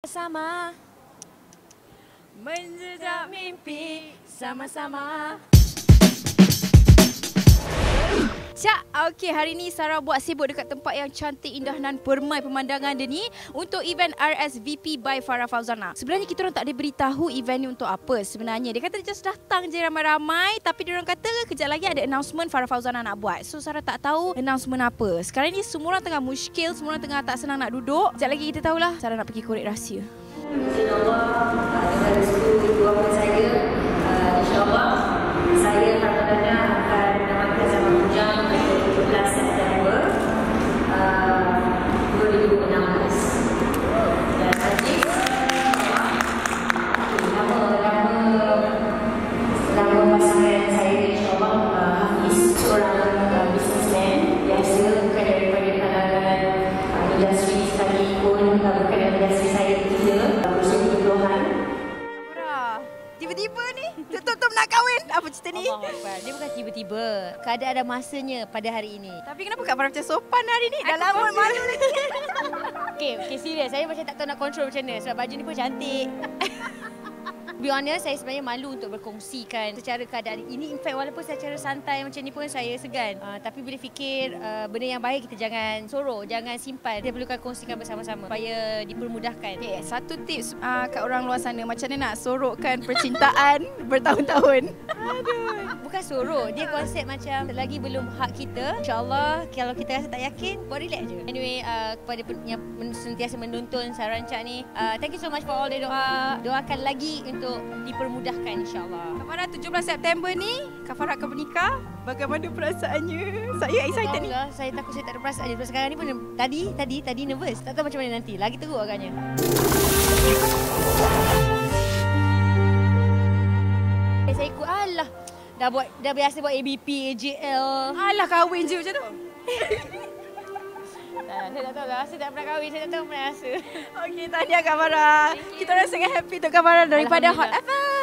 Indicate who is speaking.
Speaker 1: Sama menjejak mimpi sama-sama. Cak, okey, hari ni Sarah buat sibuk dekat tempat yang cantik, indah dan permai pemandangan dia ni untuk event RSVP by Farah Fauzana. Sebenarnya kita orang tak ada beritahu event ni untuk apa sebenarnya. Dia kata just datang je ramai-ramai, tapi dia orang kata kejap lagi ada announcement Farah Fauzana nak buat. So Sarah tak tahu announcement apa. Sekarang ni semua orang tengah muskil, semua orang tengah tak senang nak duduk. Kejap lagi kita tahulah. Sarah nak pergi korek rahsia.
Speaker 2: InsyaAllah dengan rezeki keluarga saya, insyaAllah saya Farah akan mendapatkan zaman bujang pada 17 September 2016. Dan tadi nama pasangan saya insyaAllah Hafiz, seorang businessman biasa, bukan daripada kalangan industri sekalipun, bukan dari industri saya tidak berusia 30-an.
Speaker 1: Tiba-tiba ni tutup nak kahwin. Apa cerita ni?
Speaker 3: Dia bukan tiba-tiba. Keadaan ada masanya pada hari ini.
Speaker 1: Tapi kenapa Kak Farah macam sopan hari ni? Dah lama malu lagi.
Speaker 3: Okay, serius. Saya macam tak tahu nak kontrol macam mana. Sebab baju ni pun cantik. To be honest, saya sebenarnya malu untuk berkongsikan secara keadaan ini. In fact, walaupun secara santai macam ni pun saya segan. Tapi bila fikir benda yang baik, kita jangan sorok, jangan simpan. Kita perlukan kongsikan bersama-sama supaya dipermudahkan.
Speaker 1: Okay, satu tips kat orang luar sana, macam mana nak sorokkan percintaan bertahun-tahun?
Speaker 3: Bukan sorok, dia konsep macam selagi belum hak kita, insyaAllah kalau kita rasa tak yakin, buat relax je. Anyway, kepada yang sentiasa menonton Sarah Rancak ni, thank you so much for all the doa. Doakan lagi untuk dipermudahkan insyaAllah.
Speaker 1: Kak Farah 17 September ni, Kak Farah akan bernikah. Bagaimana perasaannya? Saya excited ni.
Speaker 3: Saya takut saya tak ada perasaan. Sebab sekarang ni pun tadi nervous. Tak tahu macam mana nanti. Lagi teruk agaknya. Saya ikut, alah. Dah biasa buat ABP, AJL.
Speaker 1: Alah, kahwin je macam tu.
Speaker 3: Saya tak tahu lah. Saya tak pernah kahwin. Saya tak tahu pernah rasa.
Speaker 1: Okey, tahniah Kak Farah. Kita orang sangat happy untuk Kak Farah daripada Hot FM.